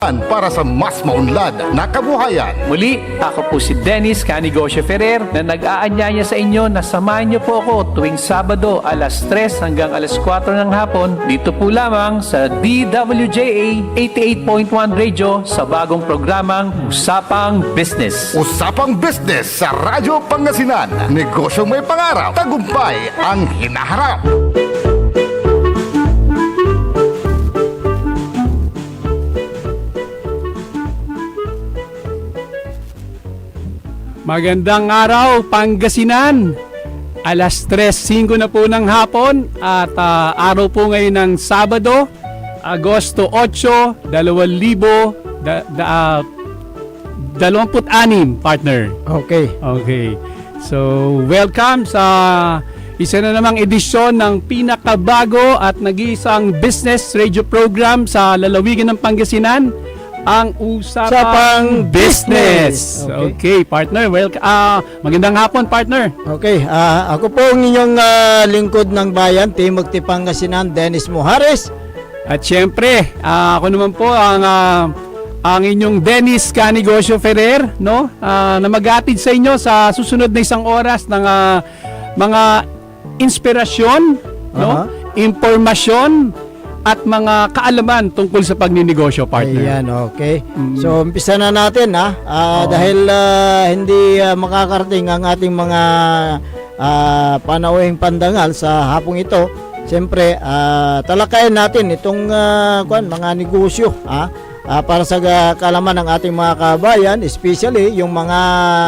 para sa mas maunlad na kabuhayan. Muli, ako po si Dennis Canigosio Ferrer na nag-aanyaya sa inyo na samahan niyo po ako tuwing Sabado alas 3 hanggang alas 4 ng hapon dito po lamang sa DWJA 88.1 Radio sa bagong programang Usapang Business. Usapang Business sa Radyo Pangasinan. Negosyong may pangarap, tagumpay ang hinaharap. Magandang araw, Pangasinan! Alas 3:05 na po ng hapon at araw po ngayon ng Sabado, Agosto 8, 2026, partner. Okay. Okay. So, welcome sa isa na namang edisyon ng pinakabago at nag-iisang business radio program sa lalawigan ng Pangasinan, ang Usapang Business. Okay, partner. Magandang hapon, partner. Okay, ako po ang inyong lingkod ng bayan, Timog Pangasinan, Dennis Mojares. At syempre, ako naman po ang inyong Dennis Canigosio Ferrer, no? Na mag-aatid sa inyo sa susunod na isang oras ng mga inspirasyon, no? Impormasyon at mga kaalaman tungkol sa pagninegosyo, partner. Ayan, okay. So, umpisa na natin, dahil hindi makakarating ang ating mga panauhing pandangal sa hapong ito. Siyempre, talakayin natin itong mga negosyo, para sa kaalaman ng ating mga kabayan, especially yung mga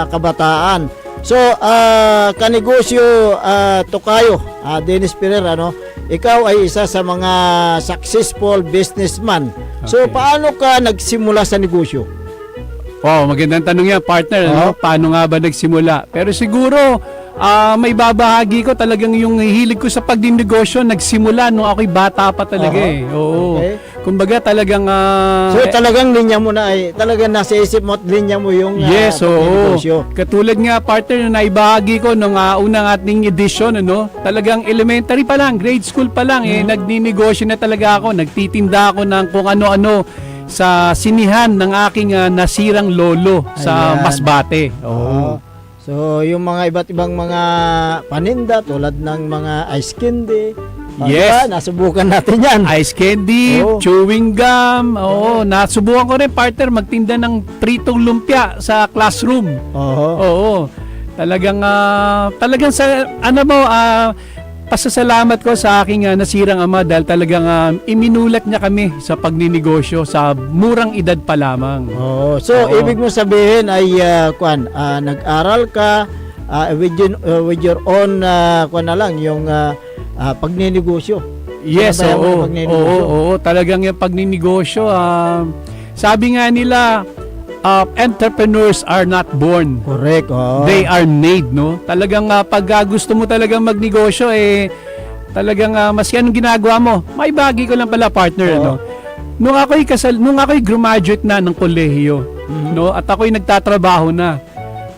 kabataan. So, kanegosyo, Tokayo, Dennis Ferrer, ikaw ay isa sa mga successful businessman. So, paano ka nagsimula sa negosyo? Wow, magandang tanong yan, partner. Paano nga ba nagsimula? Pero siguro, may babahagi ko talagang yung hilig ko sa pagdinegosyo nagsimula nung ako'y bata pa talaga eh. Oo. Okay. Kumbaga talagang So talagang linya mo na ay talagang nasa isip mo at linya mo yung yes, oo. negosyo. Katulad nga, partner, na naibahagi ko nung unang ating edisyon, talagang elementary pa lang, grade school pa lang, nagninegosyo na talaga ako, nagtitinda ako ng kung ano-ano sa sinihan ng aking nasirang lolo sa Ayan. Masbate. Oo. So yung mga iba't ibang mga paninda tulad ng mga ice candy. Yes. Diba? Nasubukan natin yan. Ice candy, Oo. chewing gum. Oo, nasubukan ko rin, partner, magtinda ng pritong lumpia sa classroom. Oo. Talagang sa pasasalamat ko sa aking nasirang ama dahil talagang iminulat niya kami sa pagninegosyo sa murang edad pa lamang. So Oo. ibig mo sabihin ay nag-aral ka with your own yung pagninegosyo. Yes, Ano ba yung oo. pagninegosyo? Oo, talagang yung pagninegosyo. Sabi nga nila, entrepreneurs are not born. Correct. They are made, no? Talagang pag gusto mo talagang magnegosyo, talagang maski anong ginagawa mo, may bagay ko lang pala, partner, no? Nung ako'y graduate na ng kolehiyo, no? At ako'y nagtatrabaho na.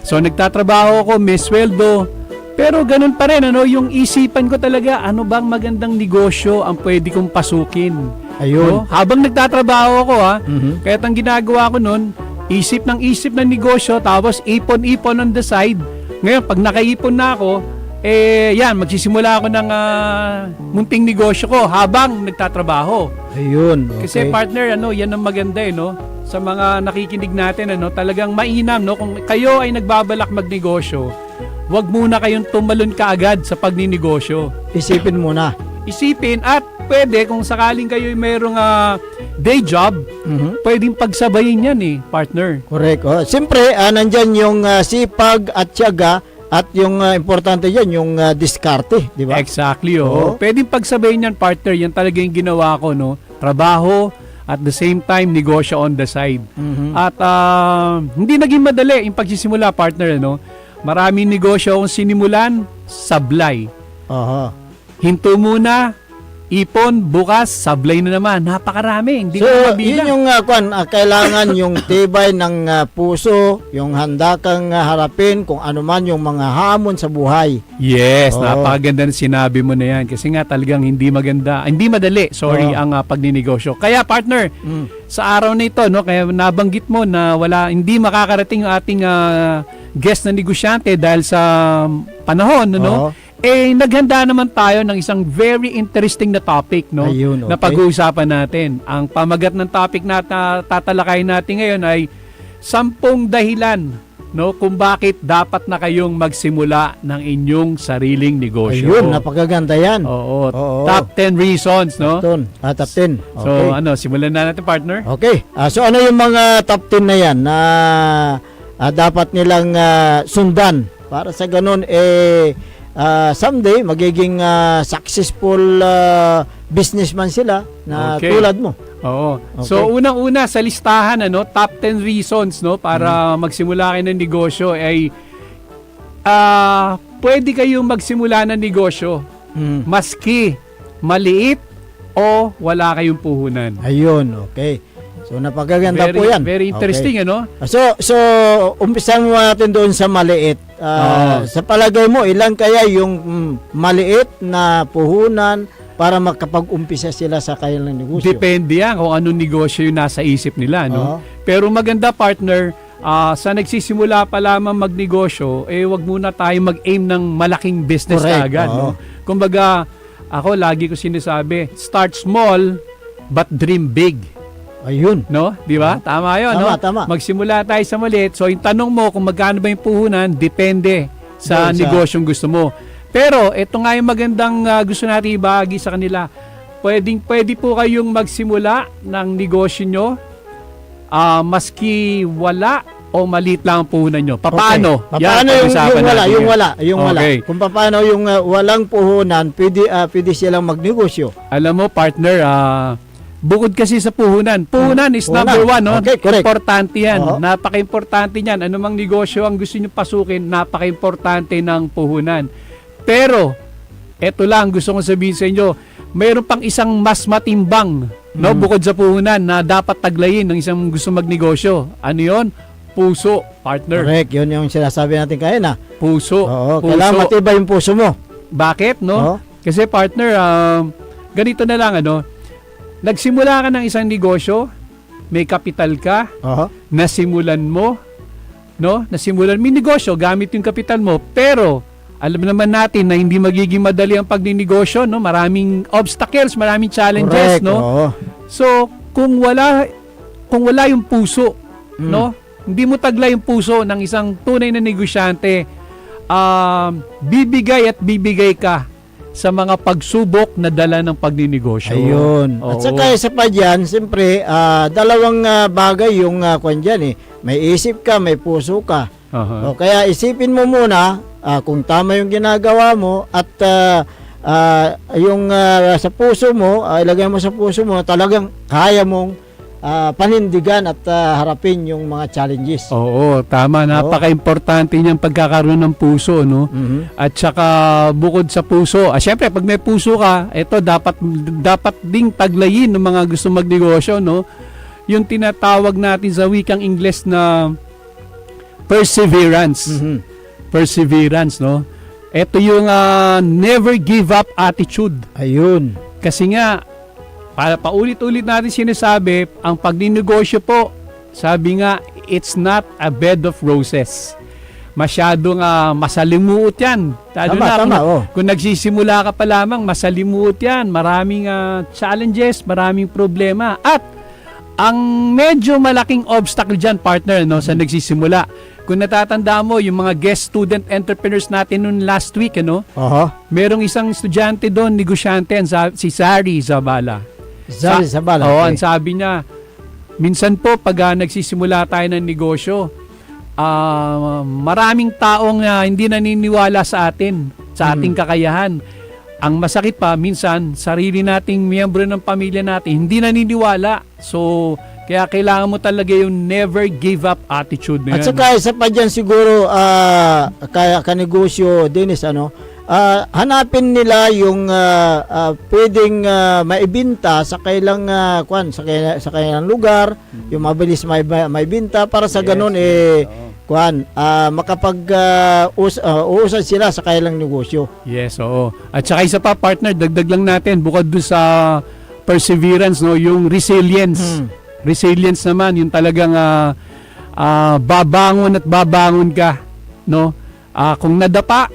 So, nagtatrabaho ako, may sweldo, pero ganun pa rin, yung isipan ko talaga, ano bang magandang negosyo ang pwede kong pasukin? Ayun. No? Habang nagtatrabaho ako, kaya ang ginagawa ko nun, isip ng negosyo, tapos ipon-ipon on the side. Ngayon, pag nakaipon na ako, magsisimula ako ng munting negosyo ko habang nagtatrabaho. Ayun. Kasi partner, yan ang maganda no? Sa mga nakikinig natin, talagang mainam, no? Kung kayo ay nagbabalak magnegosyo, wag muna kayong tumalon kaagad sa pagninegosyo. Isipin muna. Isipin at pwede kung sakaling kayo ay mayroong day job, pwedeng pagsabayin yan partner. Correct. Siyempre, nandyan yung sipag at tiyaga at yung importante yan, yung diskarte, di ba? Exactly, Oo. Pwedeng pagsabayin yan, partner. Yan talaga yung ginawa ko, no? Trabaho, at the same time, negosyo on the side. At hindi naging madali yung pagsisimula, partner, no? Maraming negosyo akong sinimulan, sablay. Aha. Hinto muna, ipon, bukas, sablay na naman. Napakarami. Hindi So, ko mabilang. yun yung kailangan yung tibay ng puso, yung handa kang harapin kung ano man yung mga hamon sa buhay. Yes, Oo. napakaganda na sinabi mo na yan. Kasi nga talagang hindi maganda, hindi madali, sorry, Oo. ang pagninegosyo. Kaya partner, sa araw na ito, no, kaya nabanggit mo na hindi makakarating yung ating guest na negosyante dahil sa panahon, no? Oo. Naghanda naman tayo ng isang very interesting na topic, no? Ayun, Na okay. pag-uusapan natin. Ang pamagat ng topic na tatalakayin natin ngayon ay 10 dahilan, no, kung bakit dapat na kayong magsimula ng inyong sariling negosyo. Ayun, napakaganda yan. Oo, Oo. top 10 reasons, no? Top 10. So, Okay. simulan na natin, partner. Okay. So ano yung mga top 10 na yan na dapat nilang sundan para sa ganun someday magiging successful businessman sila na Okay. tulad mo. Oo. Okay. So, unang-una sa listahan, top 10 reasons, no, para magsimula kayo ng negosyo ay pwede kayong magsimula ng negosyo maski maliit o wala kayong puhunan. Ayun, okay. So napakaganda po yan. Very interesting, Okay. ano? So umpisan mo natin doon sa maliit. Oo. Sa palagay mo, ilan kaya yung maliit na puhunan para makapag-umpisa sila sa kanilang negosyo? Depende yan kung anong negosyo yung nasa isip nila, no? Oo. Pero maganda, partner, sa nagsisimula pa lamang magnegosyo, wag muna tayo mag-aim ng malaking business Correct, agad, oo. no? Kumbaga, ako lagi ko sinasabi, start small but dream big. Ayun. No? Di ba? Tama yun, no? Tama. Magsimula tayo sa maliit. So, yung tanong mo kung magkano ba yung puhunan, depende sa Doon sa- negosyong gusto mo. Pero, ito nga yung magandang gusto natin ibahagi sa kanila. Pwede po kayong magsimula ng negosyo nyo maski wala o maliit lang ang puhunan nyo. Paano? Okay. Paano yung wala? Okay. Kung paano yung walang puhunan, pwede silang magnegosyo. Alam mo, partner, bukod kasi sa puhunan. Puhunan is Puhunan. number 1, no? Okay, correct. Importante yan. Oo. Napaka-importante yan. Ano mang negosyo ang gusto nyo pasukin, napaka-importante ng puhunan. Pero, eto lang, gusto kong sabihin sa inyo, mayroon pang isang mas matimbang, no? Bukod sa puhunan na dapat taglayin ng isang gusto magnegosyo. Ano yon? Puso, partner. Correct, yun yung sinasabi natin kanina. Puso. Oo, Puso. kailangan matibay yung puso mo. Bakit, Oo. no? Kasi partner, ganito na lang, ano? Nagsimula ka ng isang negosyo, may kapital ka, Oo. nasimulan mo, no? Nasimulan mo yung negosyo, gamit yung kapital mo, pero alam naman natin na hindi magiging madali ang pagninegosyo, no? Maraming obstacles, maraming challenges, Correct, no? oo. So, kung wala yung puso, no? Hindi mo taglay yung puso ng isang tunay na negosyante, bibigay at bibigay ka sa mga pagsubok na dala ng pagninegosyo. Ayun. At Oo. saka isa pa dyan, siyempre, dalawang bagay yung kwan dyan eh. May isip ka, may puso ka. Aha. O, kaya isipin mo muna kung tama yung ginagawa mo at yung sa puso mo, ilagay mo sa puso mo, talagang kaya mong panindigan at harapin yung mga challenges. Oo, tama. Napaka-importante niyang pagkakaroon ng puso, no? Mhm. At saka bukod sa puso, syempre pag may puso ka, ito dapat ding taglayin ng mga gusto magnegosyo, no? Yung tinatawag natin sa wikang Ingles na perseverance. Mhm. Perseverance, no? Ito yung never give up attitude. Ayun. Kasi nga, paulit-ulit natin sinasabi, ang pagninegosyo po, sabi nga, it's not a bed of roses. Masyadong masalimuot yan. Lalo Tama, na tama, kung nagsisimula ka pa lamang, masalimuot yan. Maraming challenges, maraming problema. At ang medyo malaking obstacle dyan, partner, no, sa nagsisimula. Kung natatanda mo, yung mga guest student entrepreneurs natin noon last week, ano, Oho. merong isang estudyante doon, negosyante, si Sari Zabala. Sorry, sa bala. Oo, Okay. ang sabi niya, minsan po pag nagsisimula tayo ng negosyo, maraming taong hindi naniniwala sa atin, sa ating kakayahan. Ang masakit pa, minsan, sarili nating miyembro ng pamilya natin, hindi naniniwala. So, kaya kailangan mo talaga yung never give up attitude na At yan. saka isa pa dyan siguro kaya kanegosyo, Dennis, hanapin nila yung pwedeng maibinta sa kailang sa kailang lugar, yung mabilis maibinta para sa ganun uusad sila sa kailang negosyo. Yes, oo. At saka isa pa, partner, dagdag lang natin, bukod doon sa perseverance, no, yung resilience. Resilience naman, yung talagang babangon at babangon ka, no? Kung nadapa,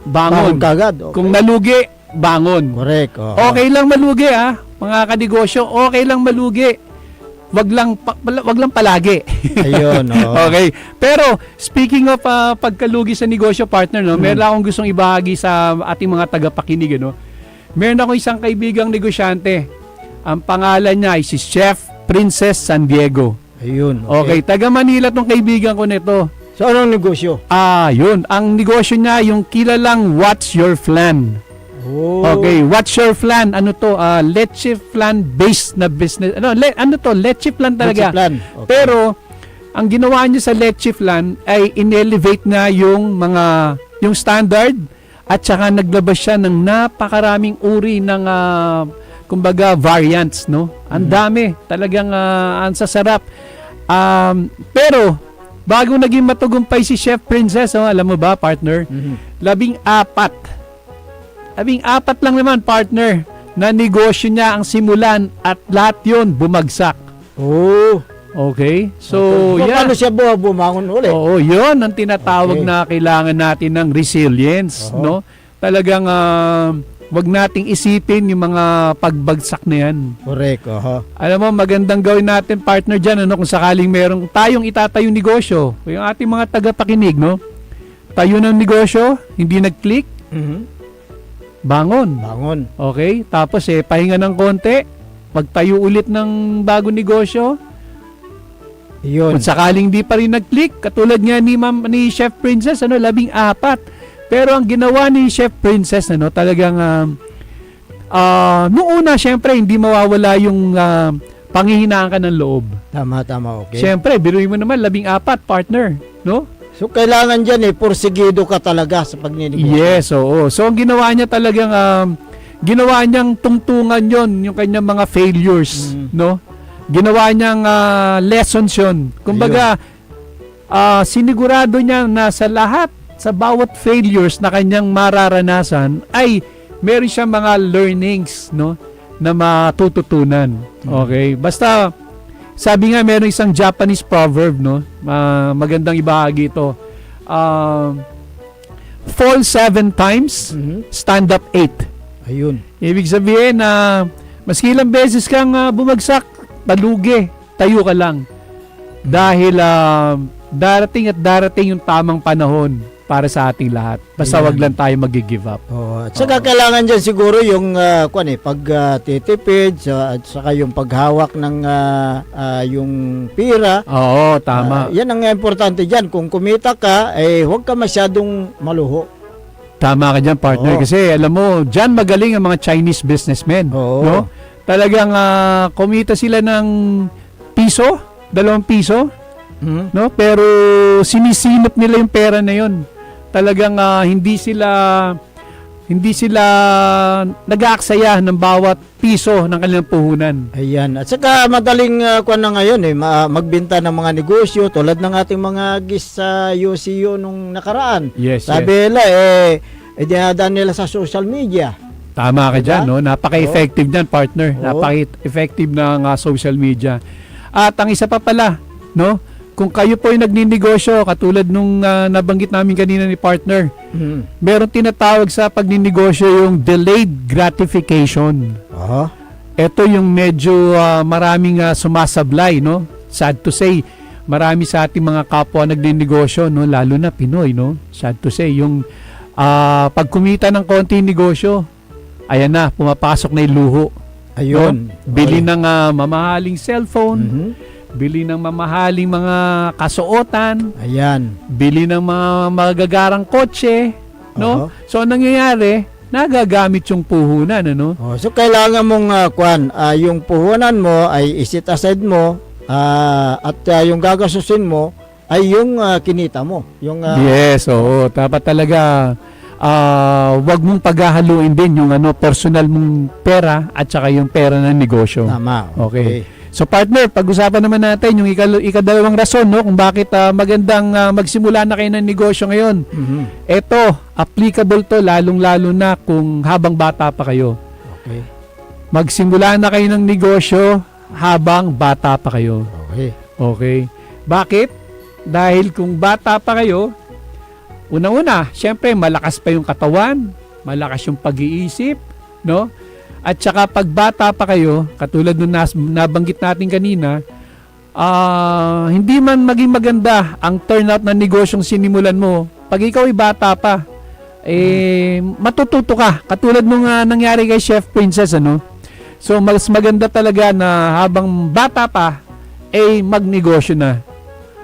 bangon. Kagad. Okay. Kung nalugi, bangon. Correct. Okay lang malugi, mga kanegosyo, okay lang malugi. Wag lang palagi. Ayun. Okay. Pero speaking of pagkalugi sa negosyo, partner, no, meron akong gustong ibahagi sa ating mga tagapakinig, no. Meron ako isang kaibigang negosyante. Ang pangalan niya ay si Chef Princess San Diego. Ayun. Okay, taga Manila tong kaibigan ko nito. So, anong negosyo? Yun. Ang negosyo niya, yung kilalang What's Your Flan. Oh. Okay, What's Your Flan? Ano to? Leche flan based na business. Ano to? Leche flan talaga. Leche flan. Okay. Pero, ang ginawa niya sa leche flan ay in-elevate na yung standard at saka naglabas siya ng napakaraming uri ng kumbaga variants, no? Ang dami. Talagang ang sasarap. Pero, bago naging matagumpay si Chef Princess, alam mo ba, partner? 14 lang naman, partner, na negosyo niya ang simulan at lahat yun bumagsak. Oh. Okay? So, Paano siya bumangon ulit? Oo, yun ang tinatawag na kailangan natin ng resilience, no? Talagang wag nating isipin yung mga pagbagsak na yan. Correct. Alam mo, magandang gawin natin, partner, dyan, kung sakaling merong tayong itatayong negosyo, yung ating mga tagapakinig, no? Tayo ng negosyo, hindi nag-click, bangon. Okay? Tapos, pahinga ng konti, magtayo ulit ng bagong negosyo. Yun. Kung sakaling di pa rin nag-click, katulad nga ni Chef Princess, 14. Pero ang ginawa ni Chef Princess, talagang noong una, syempre, hindi mawawala yung panghihinaan ka ng loob. Tama, okay. Syempre, biruin mo naman, 14, partner, no? So, kailangan dyan porsigido ka talaga sa pagninegosyo. Yes, oo. So, ang ginawa niya talagang, ginawa niyang tungtungan yon yung kanyang mga failures, no? Ginawa niyang lessons yon. Kumbaga, sinigurado niya na sa bawat failures na kanyang mararanasan ay meron siyang mga learnings, no, na matututunan. Okay? Basta sabi nga meron isang Japanese proverb, no, magandang ibahagi ito. Fall 7 times, stand up 8. Ayun. Ibig sabihin na maski ilang beses kang bumagsak, palugi, tayo ka lang. Dahil darating yung tamang panahon para sa ating lahat. Basta wag lang tayo mag-give up. At saka kailangan dyan siguro yung pagtitipid at saka yung paghawak ng yung pira. Oo, tama. Yan ang importante dyan. Kung kumita ka, huwag ka masyadong maluho. Tama ka dyan, partner. Kasi alam mo, dyan magaling ang mga Chinese businessmen. No? Talagang kumita sila ng piso, 2 piso. No? Pero sinisinop nila yung pera na yun. Talagang hindi sila nag-aaksaya ng bawat piso ng kanilang puhunan. Ayan. At saka madaling na ngayon magbenta ng mga negosyo tulad ng ating mga gis sa UCU nung nakaraan. Yes, Sabi nila dinadaan nila sa social media. Tama ka dyan, no? Napaka-effective dyan, partner. Napaka-effective ng social media. At ang isa pa pala, no? Kung kayo po ay nagninegosyo, katulad nung nabanggit namin kanina ni partner, meron tinatawag sa pagninegosyo yung delayed gratification. Ito yung medyo maraming sumasablay, no? Sad to say, marami sa ating mga kapwa nagninegosyo, no? Lalo na Pinoy, no? Sad to say, yung pag kumita ng konti negosyo, ayan na, pumapasok na yung luho. Ayun. No? Bili ng mamahaling cellphone, bili ng mamahaling mga kasuotan, bili ng mga magagarang kotse, no? So, anong nangyayari? Nagagamit yung puhunan, ano? So, kailangan mong yung puhunan mo ay isit aside mo at yung gagasusin mo ay yung kinita mo. Yung, yes, oo. Dapat talaga wag mong paghahaluin din yung personal mong pera at saka yung pera ng negosyo. Tama. Okay. So partner, pag-usapan naman natin yung ikadalawang rason, no, kung bakit magandang magsimula na kayo ng negosyo ngayon. Mhm. Ito, applicable to lalong-lalo na kung habang bata pa kayo. Okay. Magsimula na kayo ng negosyo habang bata pa kayo. Okay. Okay. Bakit? Dahil kung bata pa kayo, unang-una, syempre malakas pa yung katawan, malakas yung pag-iisip, no? At saka pag bata pa kayo, katulad nung nabanggit natin kanina, hindi man maging maganda ang turnout ng negosyong sinimulan mo, pag ikaw ay bata pa, matututo ka. Katulad nung nangyari kay Chef Princess, ano? So, mas maganda talaga na habang bata pa, magnegosyo na.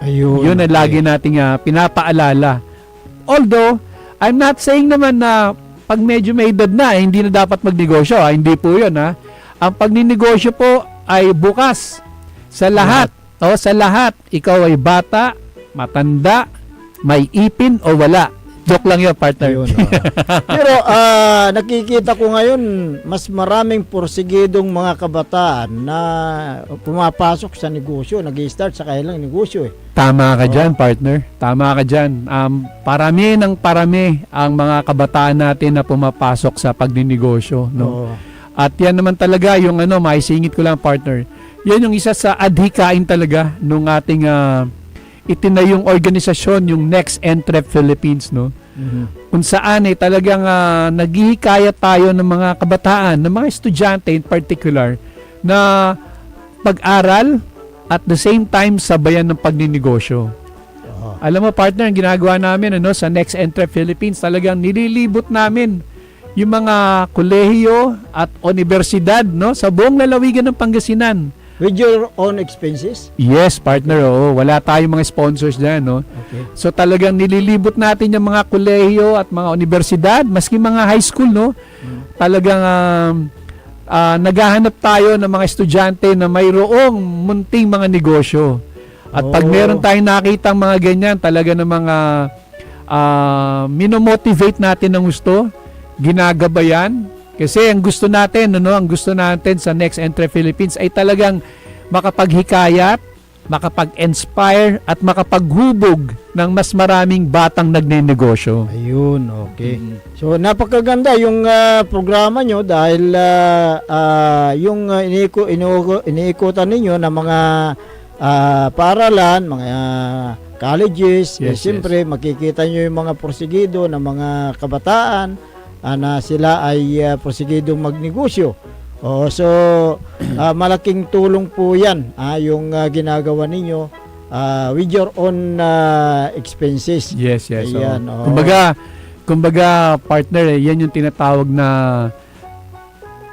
Ayun. Yun ang lagi nating pinapaalala. Although, I'm not saying naman na pag medyo may edad na, hindi na dapat magnegosyo. Hindi po yun. Ang pagninegosyo po ay bukas sa lahat. O, sa lahat. Ikaw ay bata, matanda, may ipin o wala. Joke lang yun, partner. Ayun, Pero nakikita ko ngayon, mas maraming porsigidong mga kabataan na pumapasok sa negosyo, nag-i-start sa kailang negosyo. Tama ka dyan, partner. Tama ka dyan. Parami ang mga kabataan natin na pumapasok sa pagninegosyo. No? Oo. At yan naman talaga yung maisingit ko lang, partner. Yan yung isa sa adhikain talaga nung ating itinayong organisasyon, yung Next Entrep Philippines, no? Mhm. Kung saan talagang naghihikayat tayo ng mga kabataan, ng mga estudyante in particular, na pag-aral at the same time sabayan ng pagninegosyo. Oo. Alam mo, partner, ang ginagawa namin sa Next Entrep Philippines, talagang nililibot namin yung mga kolehiyo at universidad, no, sa buong lalawigan ng Pangasinan. With your own expenses? Yes, partner. Oo. Wala tayong mga sponsors dyan, no? Okay. So talagang nililibot natin yung mga kolehiyo at mga universidad, maski mga high school, no? Talagang naghahanap tayo ng mga estudyante na mayroong munting mga negosyo. At pag Oh. meron tayong nakitang mga ganyan, talaga ng mga minomotivate natin ng gusto, ginagabayan. Kasi ang gusto natin, ang gusto natin sa Next Entrep Philippines ay talagang makapaghikayat, makapag-inspire at makapaghubog ng mas maraming batang nagnenegosyo. Ayun, okay. So napakaganda yung programa nyo dahil yung iniikutan ninyo ng mga paaralan, mga colleges, Yes, siyempre makikita nyo yung mga porsigido ng mga kabataan na sila ay porsigidong magnegosyo. So malaking tulong po yan yung ginagawa ninyo with your own expenses. Yes. Ayan, Oo. oo. Kumbaga, partner, yan yung tinatawag na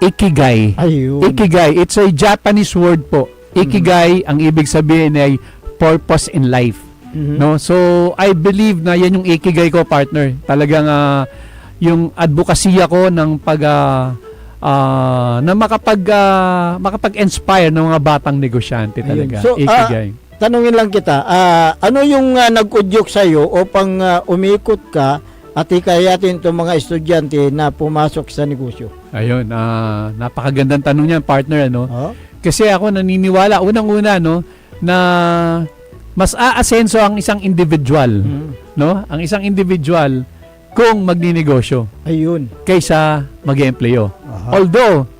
ikigai. Ayun. Ikigai, it's a Japanese word po. Ikigai, ang ibig sabihin ay purpose in life. Mhm. No? So, I believe na yan yung ikigai ko, partner. Talagang yung advokasya ko ng na makapag-inspire ng mga batang negosyante talaga. Ayun. So, ikigai. tanungin lang kita, ano yung nag-udyok sa'yo upang umikot ka at hikayatin itong mga estudyante na pumasok sa negosyo? Ayun, napakagandang tanong niyan, partner, ano? Oh? Kasi ako naniniwala, unang-una, no, na mas aasenso ang isang individual, no? Ang isang individual kung magninegosyo Ayun. kaysa mag-empleyo. Aha. Although,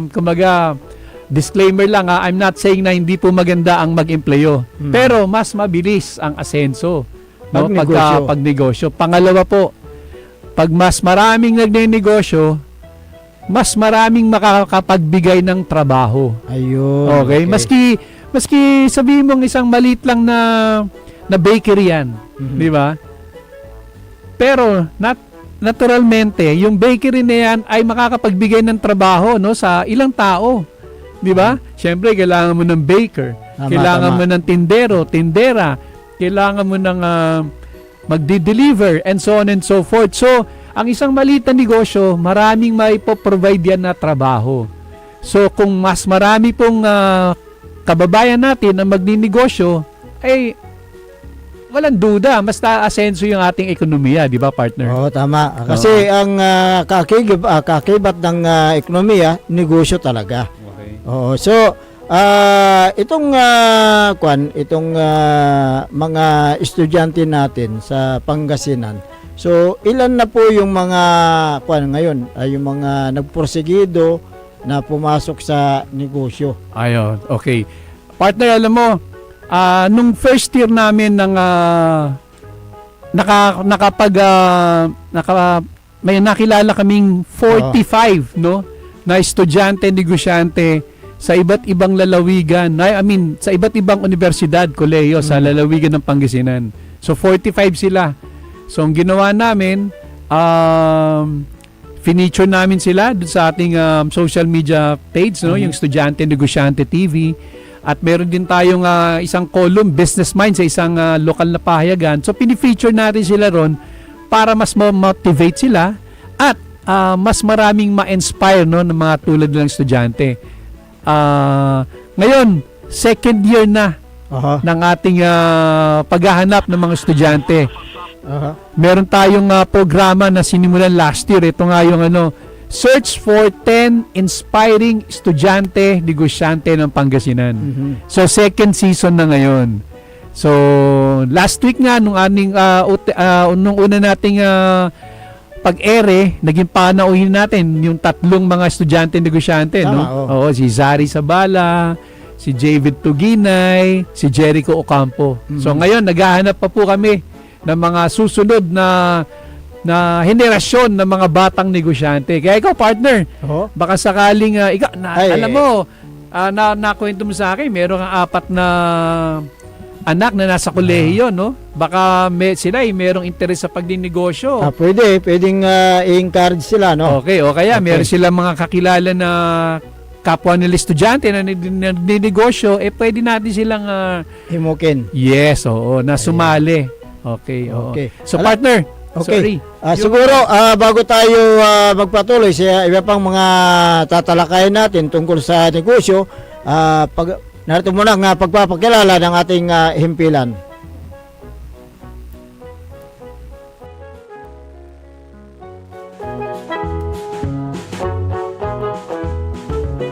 kumbaga, disclaimer lang, I'm not saying na hindi po maganda ang mag-empleyo. Pero mas mabilis ang asenso, no? Pagnegosyo. Pagnegosyo. Pangalawa po, pag mas maraming nagnenegosyo, mas maraming makakapagbigay ng trabaho. Ayun. Okay? Maski sabihin mong isang maliit lang na bakery yan, di ba? Pero naturalmente, yung bakery na yan ay makakapagbigay ng trabaho, no, sa ilang tao. Di ba? Siyempre, kailangan mo ng baker, kailangan mo ng tindero, tindera, kailangan mo ng magdi-deliver, and so on and so forth. So, ang isang maliit na negosyo, maraming maipoprovide yan na trabaho. So, kung mas marami pong kababayan natin na magninegosyo, ay walang duda, mas taasenso yung ating ekonomiya, di ba, partner? Oo, tama. Kasi ang kakibat ng ekonomiya, negosyo talaga. Okay. Oo. So, itong mga estudyante natin sa Pangasinan. So, ilan na po yung mga ngayon, yung mga nagporsigido na pumasok sa negosyo? Ayun, okay. Partner, alam mo, nung first year namin ng may nakilala kaming 45 no na estudyante, negosyante sa iba't ibang lalawigan. I mean, sa iba't ibang universidad, kolehiyo sa lalawigan ng Pangasinan. So 45 sila. So ang ginawa namin, feature namin sila dun sa ating social media page, no, yung Estudyante Negosyante TV. At meron din tayong isang column, Business Mind, sa isang lokal na pahayagan. So pinifeature natin sila ron para mas motivate sila at mas maraming ma-inspire, no, ng mga tulad nilang estudyante. Ngayon, second year na ng ating paghahanap ng mga estudyante. Meron tayong programa na sinimulan last year. Ito nga yung Search for 10 Inspiring Estudyante Negosyante ng Pangasinan. So second season na ngayon. So last week nga nung una nating pag-ere, naging panauhin natin yung tatlong mga estudyante negosyante, no? Oo, si Zari Sabala, si David Tuginay, si Jericho Ocampo. So ngayon naghahanap pa po kami ng mga susunod na henerasyon ng mga batang negosyante. Kaya ikaw, partner, baka sakaling alam mo, nakwento mo sa akin, meron ang 4 na anak na nasa kolehiyo, no? Baka merong interes sa pagdinegosyo. Pwedeng i-encourage sila, no? Okay, o kaya meron silang mga kakilala na kapwa nila estudyante na nagdinegosyo, pwede natin silang himukin. Yes, oo, na sumali. Okay, oo. So partner, sorry. Siguro bago tayo magpatuloy sa iba pang mga tatalakayin natin tungkol sa negosyo, narito muna ang pagpapakilala ng ating himpilan.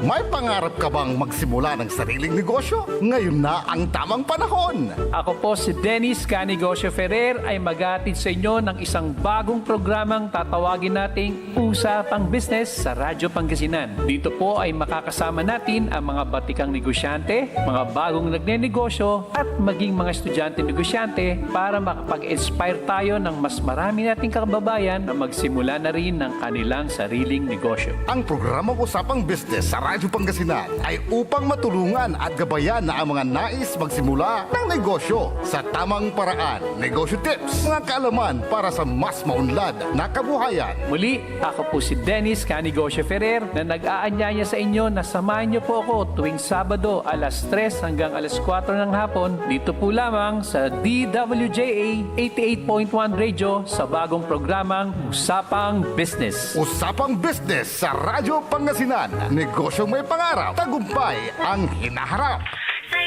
May pangarap ka bang magsimula ng sariling negosyo? Ngayon na ang tamang panahon. Ako po si Dennis Canigosio Ferrer ay mag-aatid sa inyo ng isang bagong programang tatawagin nating Usapang Business sa Radyo Pangasinan. Dito po ay makakasama natin ang mga batikang negosyante, mga bagong nagnenegosyo at maging mga estudyante negosyante para makapag-inspire tayo ng mas marami nating kababayan na magsimula na rin ng kanilang sariling negosyo. Ang programang Usapang Business sa Radyo Pangasinan ay upang matulungan at gabayan na ang mga nais magsimula ng negosyo sa tamang paraan. Negosyo tips, mga kaalaman para sa mas maunlad na kabuhayan. Muli, ako po si Dennis Canigosio Ferrer na nag-aanyaya sa inyo na samahan niyo po ako tuwing Sabado alas 3 hanggang alas 4 ng hapon dito po lamang sa DWJA 88.1 Radio sa bagong programang Usapang Business. Usapang Business sa Radyo Pangasinan. Negosyo may pangarap, tagumpay ang hinaharap.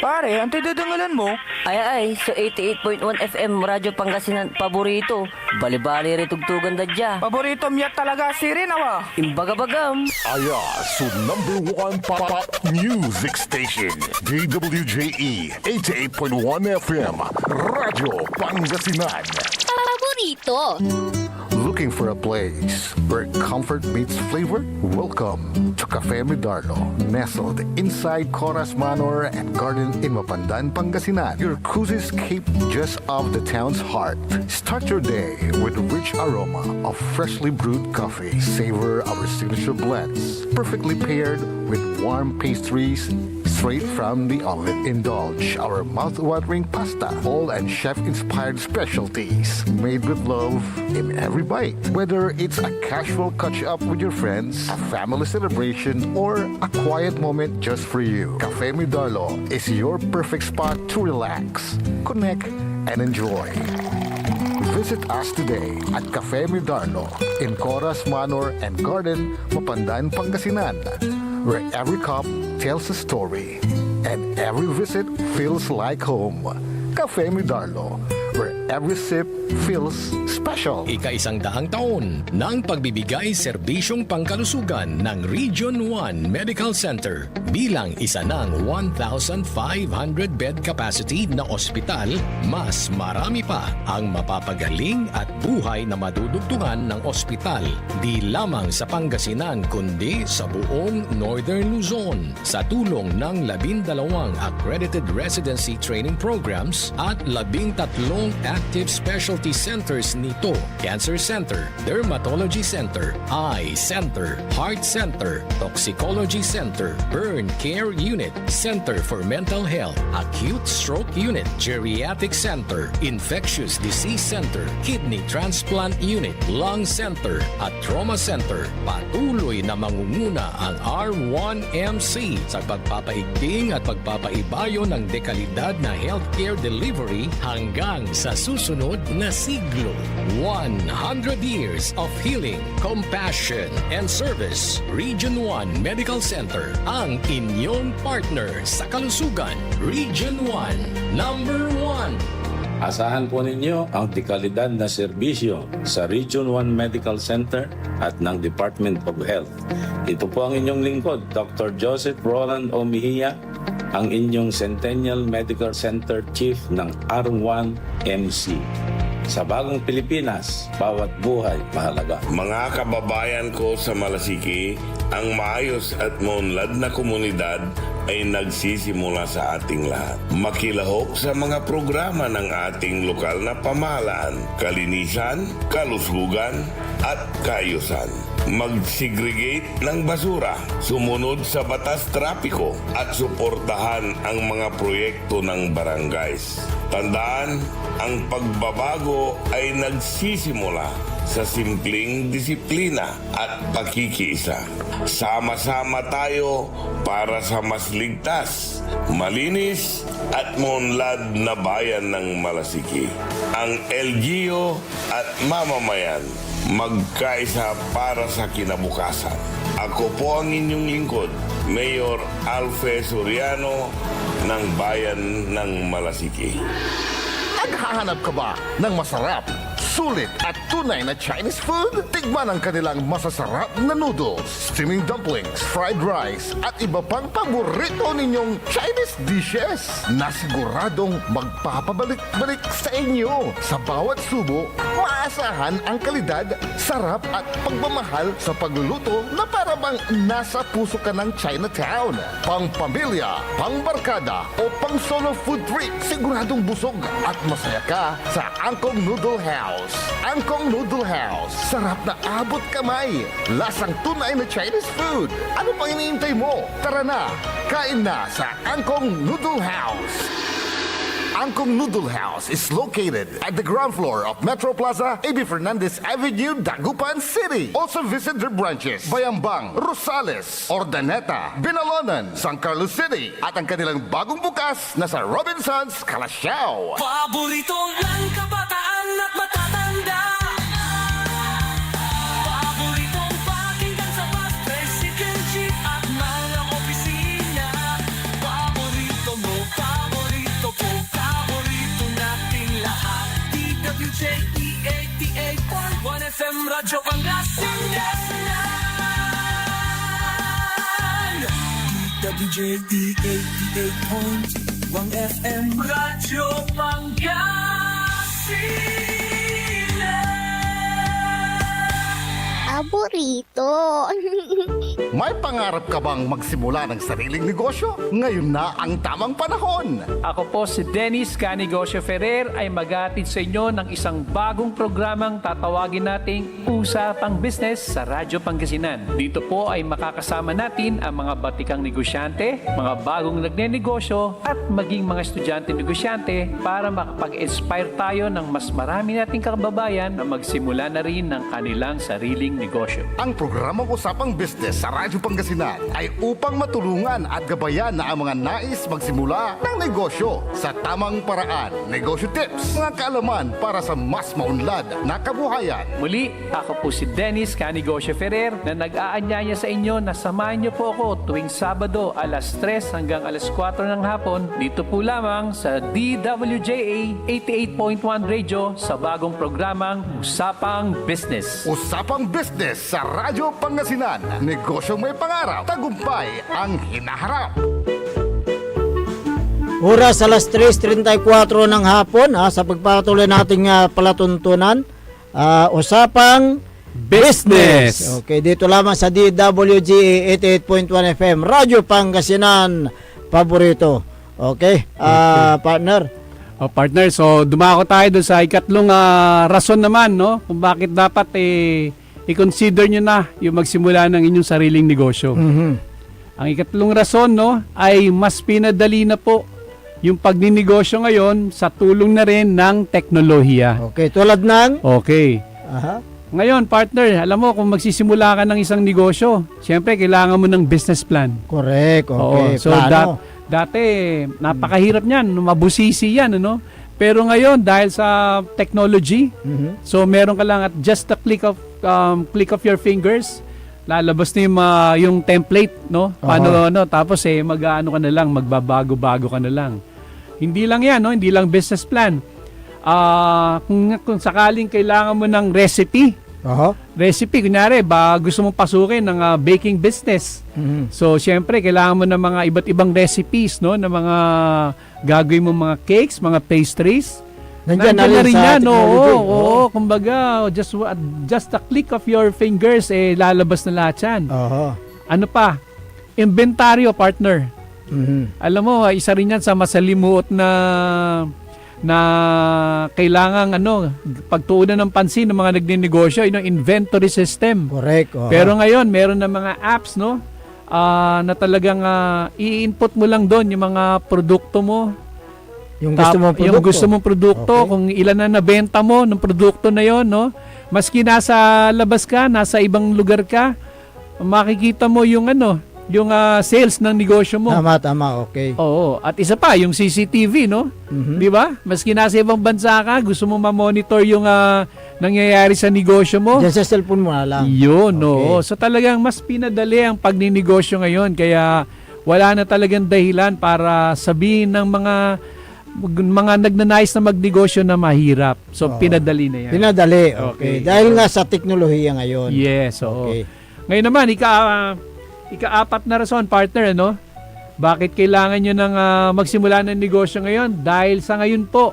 Pare, ang tidudungalan mo? Ay, so 88.1 FM Radyo Pangasinan paborito. Bali-bali ritugtugan dadya. Paborito miya talaga si Rinawa. Imbagabagam. Aya, so #1 pop music station. DWJE 88.1 FM Radyo Pangasinan. Paborito. Looking for a place where comfort meets flavor? Welcome to Cafe Medardo, nestled inside Coras Manor and Garden in Mapandan, Pangasinan. Your cozy escape just off the town's heart. Start your day with the rich aroma of freshly brewed coffee. Savor our signature blends, perfectly paired with warm pastries straight from the oven. Indulge our mouth-watering pasta, all and chef-inspired specialties made with love in every bite. Whether it's a casual catch-up with your friends, a family celebration, or a quiet moment just for you, Cafe Medardo is your perfect spot to relax, connect, and enjoy. Visit us today at Cafe Medardo in Coras Manor and Garden, Mapandan, Pangasinan, where every cup tells a story and every visit feels like home. Cafe Medardo, where every sip feels special. Ika-100 taon ng pagbibigay serbisyong pangkalusugan ng Region 1 Medical Center bilang isa ng 1,500 bed capacity na ospital, mas marami pa ang mapapagaling at buhay na madudugtungan ng ospital di lamang sa Pangasinan kundi sa buong Northern Luzon sa tulong ng 12 accredited residency training programs at 13 active specialty centers nito: Cancer Center, Dermatology Center, Eye Center, Heart Center, Toxicology Center, Burn Care Unit, Center for Mental Health, Acute Stroke Unit, Geriatric Center, Infectious Disease Center, Kidney Transplant Unit, Lung Center at Trauma Center. Patuloy na mangunguna ang R1MC sa pagpapaigting at pagpapaibayo ng dekalidad na healthcare delivery hanggang sa susunod na siglo. 100 years of healing, compassion, and service. Region 1 Medical Center ang inyong partner sa kalusugan. Region 1, number 1. Asahan po ninyo ang dekalidad na serbisyo sa Region 1 Medical Center at ng Department of Health. Ito po ang inyong lingkod, Dr. Joseph Roland O. Mejia, ang inyong Centennial Medical Center Chief ng R1MC. Sa bagong Pilipinas, bawat buhay mahalaga. Mga kababayan ko sa Malasiki, ang maayos at maunlad na komunidad ay nagsisimula sa ating lahat. Makilahok sa mga programa ng ating lokal na pamahalaan, kalinisan, kalusugan, at kaayusan. Mag-segregate ng basura, sumunod sa batas trapiko, at suportahan ang mga proyekto ng barangays. Tandaan, ang pagbabago ay nagsisimula sa simpleng disiplina at pakikiisa. Sama-sama tayo para sa mas ligtas, malinis at maunlad na bayan ng Malasiki. Ang LGU at mamamayan magkaisa para sa kinabukasan. Ako po ang inyong lingkod, Mayor Alfe Soriano ng Bayan ng Malasiki. Naghahanap ka ba ng masarap, sulit at tunay na Chinese food? Tikman ang kanilang masasarap na noodles, steaming dumplings, fried rice at iba pang paborito ninyong Chinese dishes na siguradong magpapabalik-balik sa inyo. Sa bawat subo, maasahan ang kalidad, sarap at pagmamahal sa pagluluto na para bang nasa puso ka ng Chinatown. Pang pamilya, pang barkada o pang solo food trip, siguradong busog at masaya ka sa Angkong Noodle House. Angkong Noodle House, sarap na abot kamay, lasang tunay na Chinese food. Ano pang iniintay mo? Tara na, kain na sa Angkong Noodle House. Angkong Noodle House is located at the ground floor of Metro Plaza, A.B. Fernandez Avenue, Dagupan City. Also visit their branches, Bayambang, Rosales, Ordaneta, Binalonan, San Carlos City, at ang kanilang bagong bukas na sa Robinsons, Calasiao. Paborito ng kabataan at matatanda. Paboritong pakinggan sa bus, tricycle, jeep at mga opisina. Paborito mo, paborito ko, paborito nating lahat. DWJE 88.1 FM Radyo Pangasinan. DWJE 88.1 FM Radyo Pangasinan. Paborito. May pangarap ka bang magsimula ng sariling negosyo? Ngayon na ang tamang panahon. Ako po si Dennis Canigosio Ferrer ay maghatid sa inyo ng isang bagong programang tatawagin nating Usapang Business sa Radyo Pangasinan. Dito po ay makakasama natin ang mga batikang negosyante, mga bagong nagnenegosyo at maging mga estudyante negosyante para makapag-inspire tayo ng mas marami nating kababayan na magsimula na rin ng kanilang sariling negosyo. Ang programang Usapang Business sa sa Radyo Pangasinan ay upang matulungan at gabayan na ang mga nais magsimula ng negosyo sa tamang paraan. Negosyo tips, mga kaalaman para sa mas maunlad na kabuhayan. Muli, ako po si Dennis Canigosio Ferrer na nag-aanyaya sa inyo na samahan niyo po ako tuwing Sabado alas 3 hanggang alas 4 ng hapon dito po lamang sa DWJA 88.1 Radio sa bagong programang Usapang Business. Usapang Business sa Radyo Pangasinan. Negosyong may pangarap, tagumpay ang hinaharap. Oras alas 3:34 ng hapon sa pagpatuloy nating palatuntunan. Usapang Business. Okay, dito lamang sa DWGA 88.1 FM, Radyo Pangasinan, paborito. Okay, partner. Partner, so dumako tayo doon sa ikatlong rason naman, no? Kung bakit dapat i-consider nyo na yung magsimula ng inyong sariling negosyo. Ang ikatlong rason, no, ay mas pinadali na po yung pagninegosyo ngayon sa tulong na rin ng teknolohiya. Okay, tulad ng? Okay. Aha. Ngayon, partner, alam mo, kung magsisimula ka ng isang negosyo, siyempre, kailangan mo ng business plan. Correct, okay. Oo, so plano. dati, napakahirap niyan, mabusisi yan, ano? Pero ngayon, dahil sa technology, so meron ka lang at just a click of your fingers, lalabas na yung template, no? Paano, tapos mag-ano ka na lang, magbabago-bago ka na lang. Hindi lang yan, no? Hindi lang business plan. Kung sakaling kailangan mo ng recipe, kunyari, gusto mong pasukin ng baking business. So, syempre, kailangan mo ng mga iba't ibang recipes, no? Na mga gagawin mo mga cakes, mga pastries. Nandiyan na rin sa yan, technology. oo. Kumbaga, just a click of your fingers, lalabas na lahat yan. Ano pa? Inventaryo, partner. Alam mo, isa rin yan sa masalimuot na kailangang pagtuunan ng pansin ng mga nagninegosyo, yung inventory system. Correct. Pero ngayon, meron na mga apps, no? Na talagang i-input mo lang doon yung mga produkto mo. Yung gusto mong produkto. Okay. Kung ilan na nabenta mo ng produkto na yon, no? Maski nasa labas ka, nasa ibang lugar ka, makikita mo yung yung sales ng negosyo mo. Tama, okay. Oo, at isa pa, yung CCTV, no? Di ba? Maski nasa ibang bansa ka, gusto mo ma-monitor yung nangyayari sa negosyo mo. Diyan sa cellphone mo na lang. Yun, Okay. oo. So talagang mas pinadali ang pagninegosyo ngayon, kaya wala na talagang dahilan para sabihin ng mga nagnanais na magnegosyo na mahirap. So pinadali na yan. Pinadali, okay. Dahil nga sa teknolohiya ngayon. Yes, oo. Okay. Ngayon naman, ika-apat na rason, partner, ano? Bakit kailangan nyo nang magsimula ng negosyo ngayon? Dahil sa ngayon po,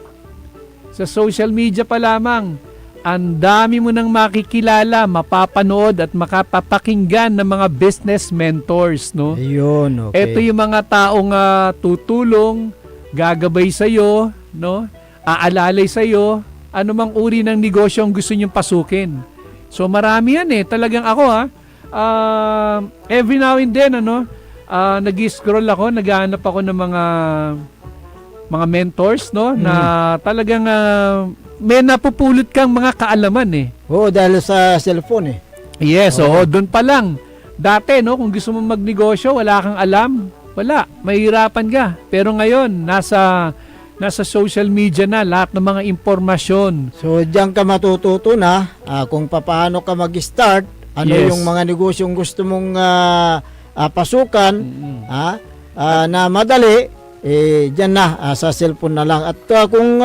sa social media pa lamang, ang dami mo nang makikilala, mapapanood at makapapakinggan ng mga business mentors, no? Ayun, okay. Ito yung mga taong tutulong, gagabay sa'yo, no? Aalalay sa'yo, anumang uri ng negosyo ang gusto nyong pasukin. So marami yan Talagang ako every now and then nag-scroll ako, naghahanap ako ng mga mentors, no, na talagang may napupulot kang mga kaalaman Oo, dahil sa cellphone Yes, doon pa lang. Dati, no, kung gusto mong magnegosyo, wala kang alam, wala, mahirapan ka. Pero ngayon, nasa social media na lahat ng mga impormasyon. So, diyan ka matututo na kung paano ka mag-start. Yes. Yung mga negosyong gusto mong pasukan na madali, dyan na sa cellphone na lang. At kung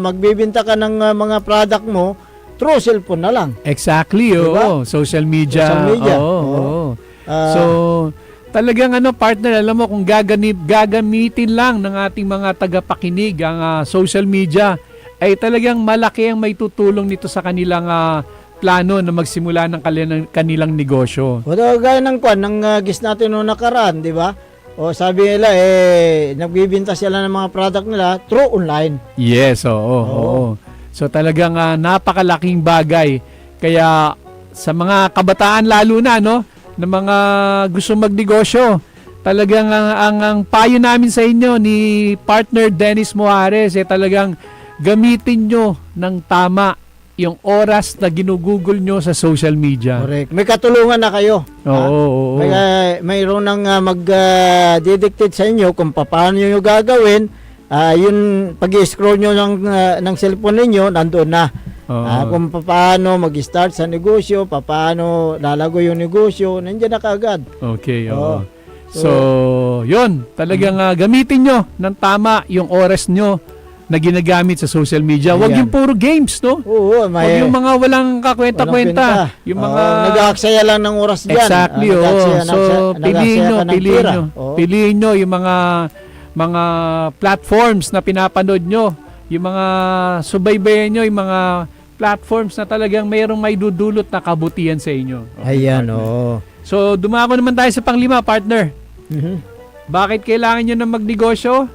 magbibinta ka ng mga product mo, through cellphone na lang. Exactly, diba? Social media. Social media. So, talagang partner, alam mo, kung gagamitin lang ng ating mga tagapakinig ang social media, ay talagang malaki ang may tutulong nito sa kanilang plano na magsimula ng kanilang negosyo. O gaya ng gis natin noong nakaraan, di ba? O sabi nila, nagbibinta sila ng mga product nila through online. Yes, oo. So talagang napakalaking bagay. Kaya sa mga kabataan lalo na, no, na mga gusto magnegosyo, talagang ang payo namin sa inyo ni partner Dennis Moares, talagang gamitin nyo ng tama yung oras na ginugugol nyo sa social media. Correct. May katulungan na kayo. Oo. Mayroon nang mag-dictate sa inyo kung paano nyo gagawin. Yun, pag-scroll nyo ng cellphone ninyo, nandoon na. Kung paano mag-start sa negosyo, paano lalago yung negosyo, nandiyan na kaagad. Okay, oo. So, yun. Talagang gamitin nyo ng tama yung oras nyo na ginagamit sa social media. Huwag Ayan. yung puro games, no? Oo, Huwag yung mga walang kakwenta-kwenta. Yung mga... nag-aaksaya lang ng oras dyan. Exactly, So, piliin nyo yung mga platforms na pinapanood nyo. Yung mga subaybayan nyo, yung mga platforms na talagang mayroong may dudulot na kabutihan sa inyo. Okay, Ayan, partner. oo. So, dumako naman tayo sa panglima, partner. Bakit kailangan nyo ng magnegosyo?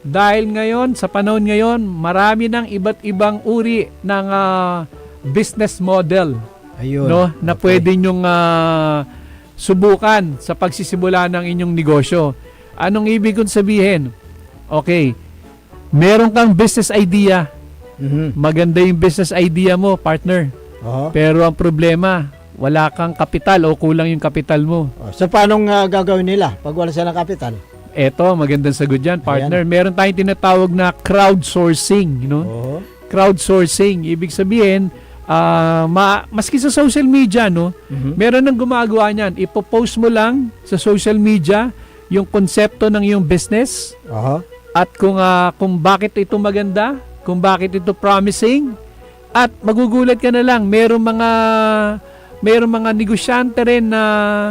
Dahil ngayon, sa panahon ngayon, marami ng iba't ibang uri ng business model. Ayun. No, na pwede nyong subukan sa pagsisimula ng inyong negosyo. Anong ibig kong sabihin? Okay, meron kang business idea. Maganda yung business idea mo, partner. Pero ang problema, wala kang kapital o kulang yung kapital mo. So, paano gagawin nila pag wala silang kapital? Eto, magandang sagot dyan, partner. Meron tayong tinatawag na crowdsourcing. Crowdsourcing. Ibig sabihin, maski sa social media, no, meron nang gumagawa niyan. Ipopost mo lang sa social media yung konsepto ng iyong business at kung bakit ito maganda, kung bakit ito promising, at magugulat ka na lang, merong mga negosyante rin na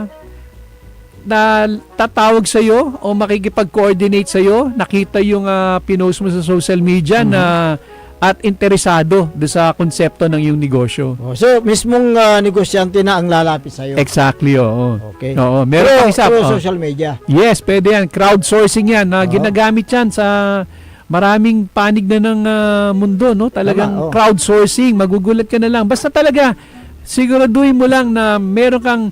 tatawag sa iyo o makikipag-coordinate sa iyo, nakita yung pinost mo sa social media na at interesado do sa konsepto ng iyong negosyo. So, mismong negosyante na ang lalapit sa iyo. Exactly, oo. Okay. Oo, meron pang isa. Through social media. Yes, pwede yan. Crowdsourcing yan. Ginagamit yan sa maraming panig na ng mundo, no? Talagang crowdsourcing. Magugulat ka na lang. Basta talaga, siguraduhin mo lang na meron kang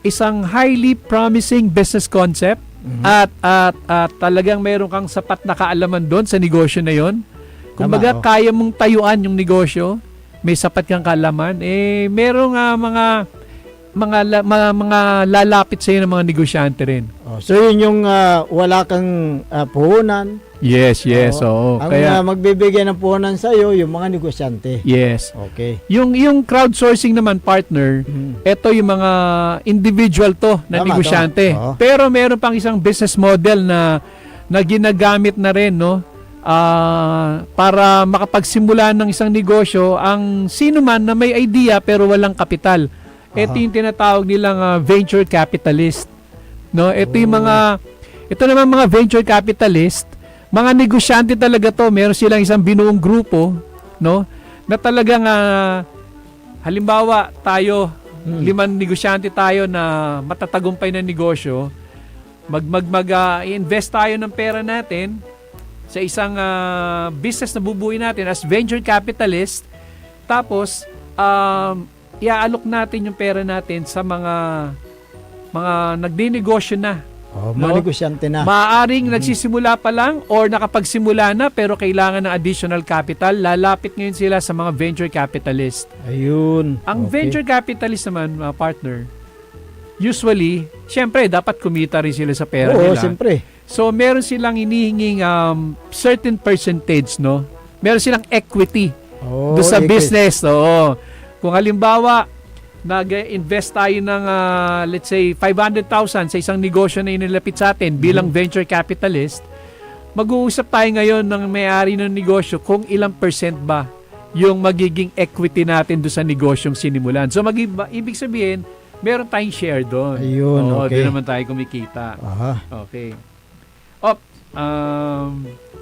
isang highly promising business concept at talagang meron kang sapat na kaalaman doon sa negosyo na yon. Kumbaga, kaya mong tayuan yung negosyo, may sapat kang kaalaman, merong mga lalapit sa iyo ng mga negosyante rin. So, yun yung wala kang puhunan. Yes, oo. Ang magbibigay ng puhunan sa iyo, yung mga negosyante. Yes. Okay. Yung crowdsourcing naman, partner, ito yung mga individual to na negosyante. Pero meron pang isang business model na ginagamit na rin, no? Para makapagsimula ng isang negosyo ang sino man na may idea pero walang kapital. Ito yung tinatawag nilang venture capitalist. No, ito naman mga venture capitalist, mga negosyante talaga to, meron silang isang binuong grupo, no, na talagang halimbawa tayo, 5 negosyante tayo na matatagumpay na negosyo, invest tayo ng pera natin sa isang business na bubuuin natin as venture capitalist, tapos iaalok natin yung pera natin sa mga nagdinegosyo na. Mga negosyante na. Maaaring nagsisimula pa lang or nakapagsimula na pero kailangan ng additional capital. Lalapit ngayon sila sa mga venture capitalist. Ayun. Ang venture capitalist naman, partner, usually, syempre, dapat kumita rin sila sa pera nila. Siyempre. So, meron silang hinihinging certain percentage, no? Meron silang equity do sa business. Oo. Kung halimbawa, nag-invest tayo ng, let's say, 500,000 sa isang negosyo na inilapit sa atin bilang venture capitalist, mag-uusap tayo ngayon ng may-ari ng negosyo kung ilang percent ba yung magiging equity natin do sa negosyong sinimulan. So, ibig sabihin, meron tayong share doon. Ayun, okay. Doon naman tayo kumikita. Okay.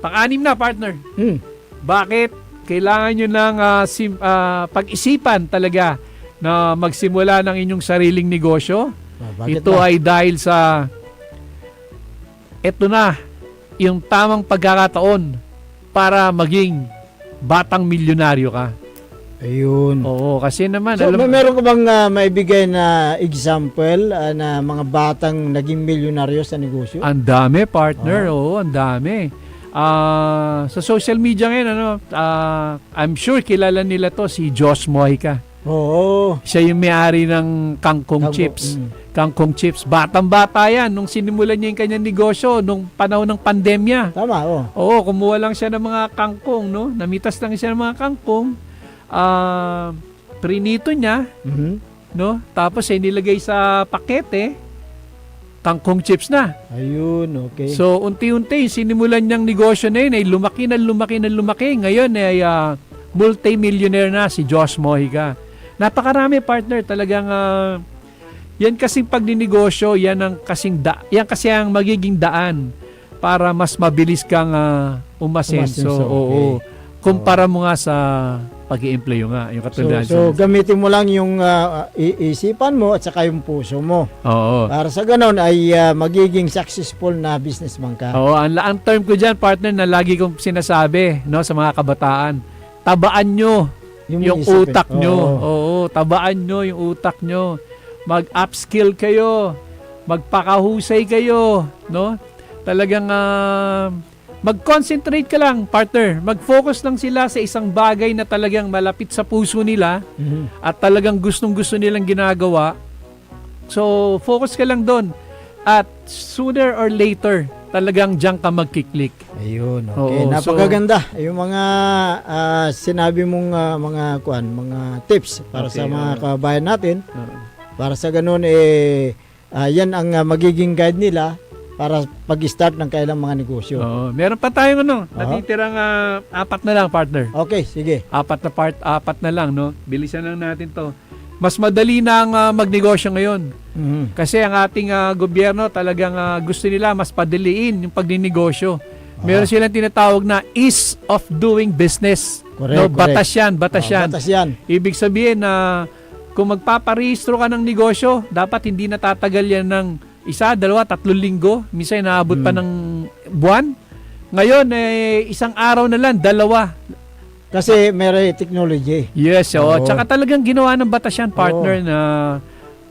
Pang-anim na, partner. Bakit kailangan nyo ng pag-isipan talaga na magsimula ng inyong sariling negosyo? Ito ay dahil sa ito na yung tamang pagkakataon para maging batang milyonaryo ka. Ayun. Oo, kasi naman So, meron ka bang maibigay na example na mga batang naging milyonaryo sa negosyo? Ang dami, partner. Oo, ang dami. Sa social media ngayon, I'm sure kilala nila to, si Josh Mojica. Oo. Siya yung may-ari ng Kangkong Chips. Kangkong Chips. Batang-bata yan nung sinimulan niya yung kanyang negosyo nung panahon ng pandemya. Tama, Oo, kumuha lang siya ng mga kangkong, no? Namitas lang siya ng mga kangkong. Prinito niya, no? Tapos nilagay sa pakete, kangkong chips na. Ayun, okay. So, unti-unti, sinimulan niyang negosyo na yun, ay lumaki na lumaki. Ngayon, ay multi-millionaire na si Josh Mojica. Napakarami, partner. Talagang, yan kasing pagninegosyo, yan kasi ang magiging daan para mas mabilis kang umasenso. Oo. Kumpara mo nga sa pag-i-employo nga, yung katulad. So gamitin mo lang yung isipan mo at saka yung puso mo. Oo. Para sa ganun ay magiging successful na businessman ka. Oo, ang term ko dyan, partner, na lagi kong sinasabi, no, sa mga kabataan, tabaan nyo yung utak nyo. Oo, tabaan nyo yung utak nyo. Mag-upskill kayo, magpakahusay kayo, no? Talagang mag-concentrate ka lang, partner. Mag-focus lang sila sa isang bagay na talagang malapit sa puso nila at talagang gustong-gusto nilang ginagawa. So, focus ka lang doon. At sooner or later, talagang diyan ka magkiklik. Ayun, okay. Napakaganda. Yung mga sinabi mong mga tips para sa mga kabayan natin. Para sa ganun, yan ang magiging guide nila para pag-start ng kailang mga negosyo. Meron pa tayong natitirang 4 na lang, partner. Okay, sige. 4 na lang, no? Bilisan lang natin to. Mas madali na ang magnegosyo ngayon. Kasi ang ating gobyerno talagang gusto nila mas padaliin yung pagninegosyo. Meron silang tinatawag na ease of doing business. Correct, Batas yan. Batas yan. Ibig sabihin na kung magpaparehistro ka ng negosyo, dapat hindi natatagal yan ng 1, 2, 3 linggo. Minsan naabot pa ng buwan. Ngayon, 1 araw na lang, 2. Kasi meron technology. Yes, tsaka talagang ginawa ng batas yan, partner, na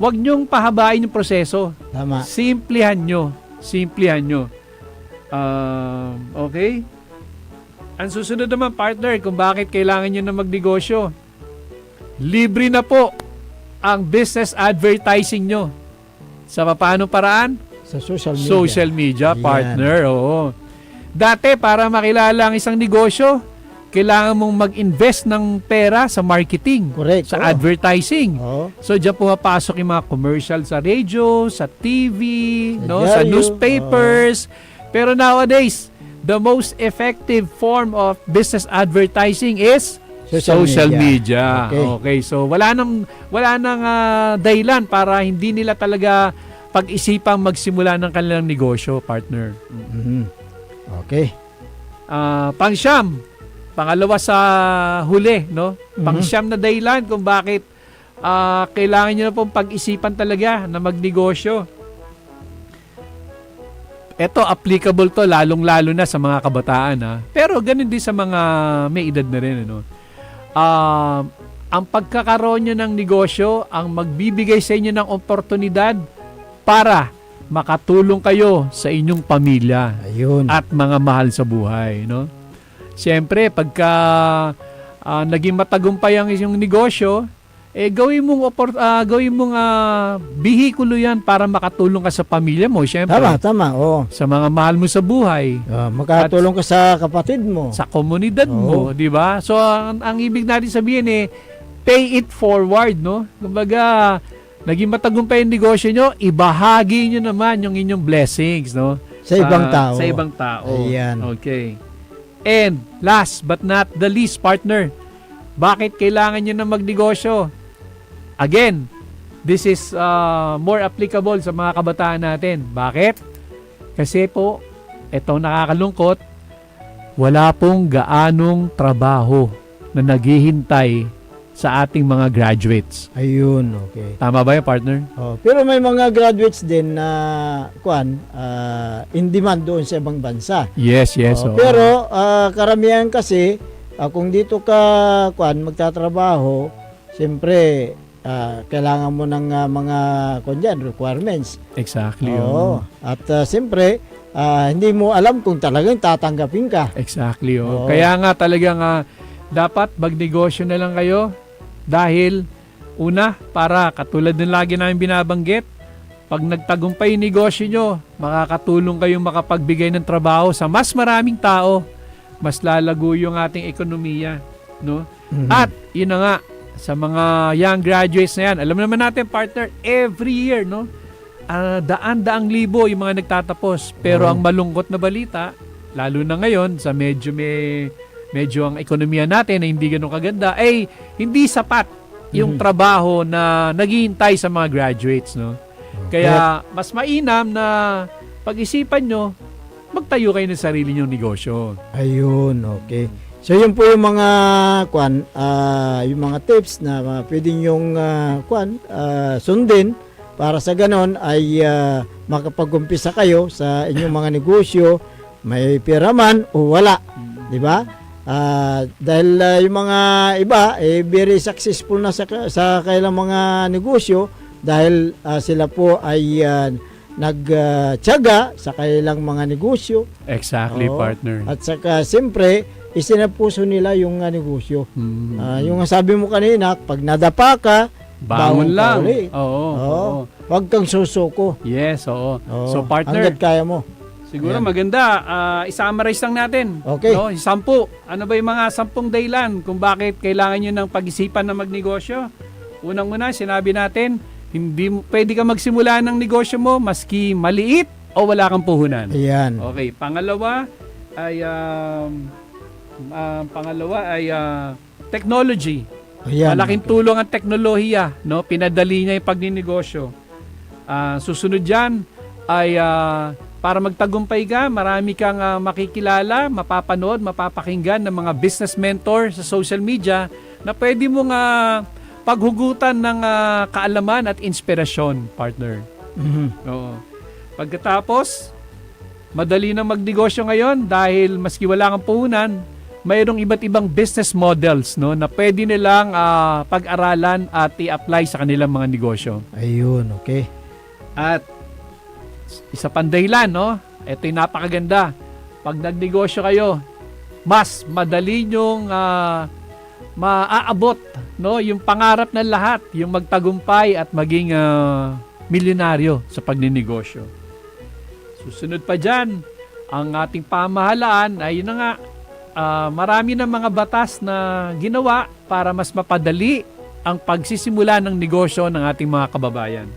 huwag nyong pahabain yung proseso. Tama. Simplihan nyo. Okay? Ang susunod naman, partner, kung bakit kailangan nyo na magnegosyo. Libre na po ang business advertising nyo. Sa paano paraan? Sa social media. Social media, partner. Oo. Dati, para makilala ang isang negosyo, kailangan mong mag-invest ng pera sa marketing. Correct. Sa advertising. So, diyan pumapasok yung mga commercial sa radio, sa TV, sa newspapers. Pero nowadays, the most effective form of business advertising is social media. Okay, so wala nang dahilan para hindi nila talaga pag-isipang magsimula ng kanilang negosyo, partner. Okay. Pang-siyam, pangalawa sa huli, no? Pang-siyam na dahilan kung bakit kailangan nyo na pong pag-isipan talaga na magnegosyo. Ito, applicable to lalong-lalo na sa mga kabataan. Pero ganun din sa mga may edad na rin. Ang pagkakaroon nyo ng negosyo ang magbibigay sa inyo ng oportunidad para makatulong kayo sa inyong pamilya. Ayun. At mga mahal sa buhay. No? Siyempre, pagka naging matagumpay ang inyong negosyo, gawin mong bihikulo yan para makatulong ka sa pamilya mo. Siyempre, Tama. sa mga mahal mo sa buhay. Makatulong ka sa kapatid mo. Sa komunidad mo, di ba? So, ang ibig natin sabihin pay it forward, no? Kumbaga, naging matagumpay ang negosyo nyo, ibahagi nyo naman yung inyong blessings, no? Sa ibang tao. Sa ibang tao. Ayan. Okay. And, last but not the least, partner, bakit kailangan nyo na magnegosyo? Again, this is more applicable sa mga kabataan natin. Bakit? Kasi po, itong nakakalungkot, wala pong gaanong trabaho na naghihintay sa ating mga graduates. Ayun, okay. Tama ba yung partner? Pero may mga graduates din na in demand doon sa ibang bansa. Yes. Pero karamihan kasi, kung dito ka magtatrabaho, siyempre, kailangan mo ng mga requirements. Exactly. At siyempre, hindi mo alam kung talagang tatanggapin ka. Exactly. Oo. Kaya nga talagang dapat magnegosyo na lang kayo dahil una, para katulad ng lagi namin binabanggit, pag nagtagumpay yung negosyo nyo, makakatulong kayong makapagbigay ng trabaho sa mas maraming tao, mas lalago yung ating ekonomiya. No? At yun na nga, sa mga young graduates na yan, alam naman natin partner, every year, no? Daan-daang libo yung mga nagtatapos. Pero ang malungkot na balita, lalo na ngayon sa medyo ang ekonomiya natin na hindi ganun kaganda, ay hindi sapat yung trabaho na naghihintay sa mga graduates, no? Kaya mas mainam na pag-isipan nyo, magtayo kayo ng sarili nyong negosyo. Ayun, okay. So yun po yung mga yung mga tips na pwede nyong sundin para sa ganon ay makapag-umpisa kayo sa inyong mga negosyo, may pera man o wala, di ba? Dahil yung mga iba very successful na sa kailang mga negosyo dahil sila po ay nagtiyaga sa kailang mga negosyo. Exactly, Oo. partner. At saka siyempre isinapuso nila yung negosyo. Yung sabi mo kanina, pag nadapa ka, Bangon ka lang. ulit. Oo. Huwag kang susuko. Yes, oo. Oo. So partner, Hanggat kaya mo. siguro Ayan. maganda, i-summarize lang natin. Okay. No? 10. Ano ba yung mga 10 dahilan kung bakit kailangan nyo ng pag-isipan na magnegosyo? Unang-una, sinabi natin, hindi pwede ka magsimula ng negosyo mo maski maliit o wala kang puhunan. Ayan. Okay, pangalawa ay technology. Ayan. Malaking tulong ang teknolohiya, no? Pinadali niya yung pagninegosyo. Susunod diyan ay para magtagumpay ka, marami kang makikilala, mapapanood, mapapakinggan ng mga business mentor sa social media na pwede mong paghugutan ng kaalaman at inspirasyon, partner. Oo. Pagkatapos, madali na magnegosyo ngayon dahil maski wala kang puhunan, mayroong iba't ibang business models, no, na pwede nilang pag-aralan at i-apply sa kanilang mga negosyo. Ayun, okay. At isa pang dahilan, no, ito yung napakaganda. Pag nagnegosyo kayo, mas madali nyong maaabot, no, yung pangarap ng lahat, yung magtagumpay at maging milyonaryo sa pagninegosyo. Susunod pa dyan, ang ating pamahalaan ay yun na nga, marami ng mga batas na ginawa para mas mapadali ang pagsisimula ng negosyo ng ating mga kababayan.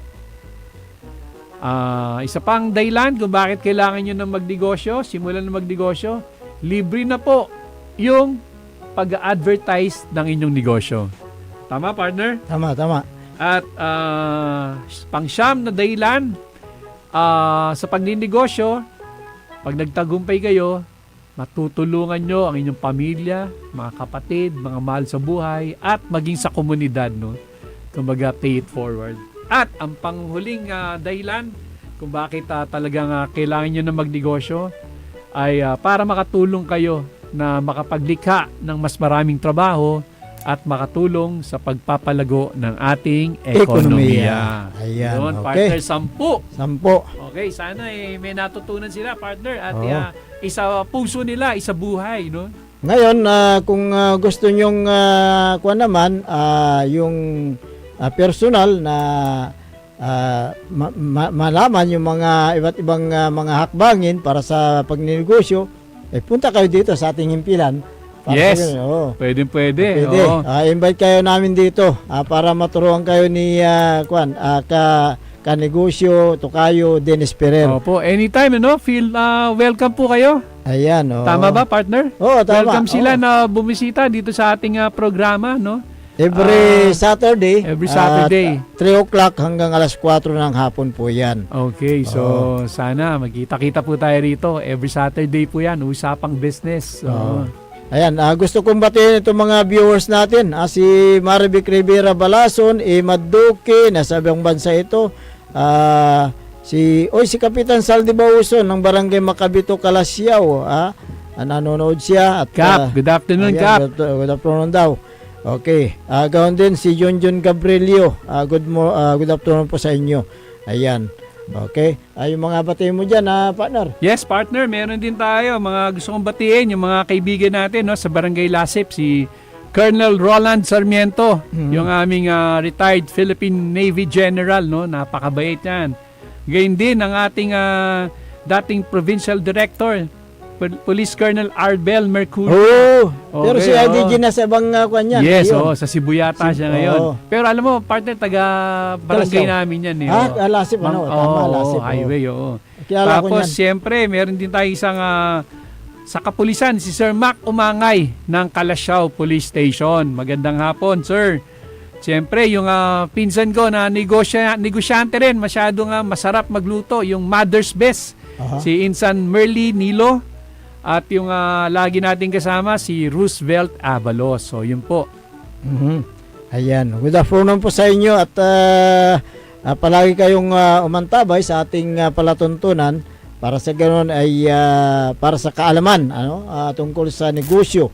Isa pang dahilan kung bakit kailangan nyo ng magnegosyo, simulan ng magnegosyo, libre na po yung pag-advertise ng inyong negosyo. Tama, partner? Tama, tama. At pang-siyam na dahilan sa pagninegosyo, pag nagtagumpay kayo, matutulungan nyo ang inyong pamilya, mga kapatid, mga mahal sa buhay, at maging sa komunidad, no? Kumbaga, pay it forward. At ang panghuling dahilan kung bakit talagang kailangan nyo na magnegosyo ay para makatulong kayo na makapaglikha ng mas maraming trabaho at makatulong sa pagpapalago ng ating ekonomiya. Ayan, Doon, okay. partner, 10. 10. Okay, sana may natutunan sila, partner, at Oo. isa puso nila, isa buhay, no? Ngayon, kung gusto nyong yung personal na malaman yung mga iba't ibang mga hakbangin para sa pagninegosyo, punta kayo dito sa ating himpilan. Yes. Pwede. Pwede. Oo. Invite kayo namin dito para maturuan kayo ni kanegosyo Tokayo Dennis Ferrer. Opo, anytime, feel welcome po kayo. Ayan, Tama ba, partner? Oo, tama. Welcome sila Oo. na bumisita dito sa ating programa, no? Every Saturday. Every Saturday. 3 o'clock hanggang alas 4 ng hapon po yan. Okay, so sana magkita-kita po tayo rito. Every Saturday po yan, usapang business. So, Ayan, gusto kong batiin itong mga viewers natin. Si Marivic Rivera Balason, Imad Duque, nasa ibang bansa ito. Si Kapitan Saldi Bauson ng Barangay Macabito, Calasiao. Nanonood siya. At, Cap, good afternoon, ayan, Cap. Good afternoon daw. Okay. Gawin din si John Gabrielio. Good afternoon po sa inyo. Ayan. Okay. Yung mga batiin mo dyan, partner. Yes, partner, meron din tayo. Mga gusto kong batiin, yung mga kaibigan natin no, sa Barangay Lasip, si Colonel Roland Sarmiento, yung aming retired Philippine Navy General, no, napakabait yan. Gayun din ang ating dating Provincial Director, Police Colonel Arbel Mercurio. Pero si Okay, IDG na sa ibang kwan yan. Yes, Ayun. sa Sibuyata siya ngayon. Oo. Pero alam mo, partner, taga-barangay Calasaw. namin yan. Eh, Lasip, ano? Tama, Lasip. highway, oo. Kilala ko Tapos, yan. siyempre, meron din tayo isang sa kapulisan, si Sir Mac Umangay ng Calasiao Police Station. Magandang hapon, sir. Siyempre, yung pinsan ko na negosyante rin, masyadong masarap magluto, yung Mother's Best. Si Insan Merly Nilo. At yung lagi nating kasama, si Roosevelt Abalos. So, yun po. Ayan. Good afternoon po sa inyo at palagi kayong umantabay sa ating palatuntunan para sa ganoon ay para sa kaalaman tungkol sa negosyo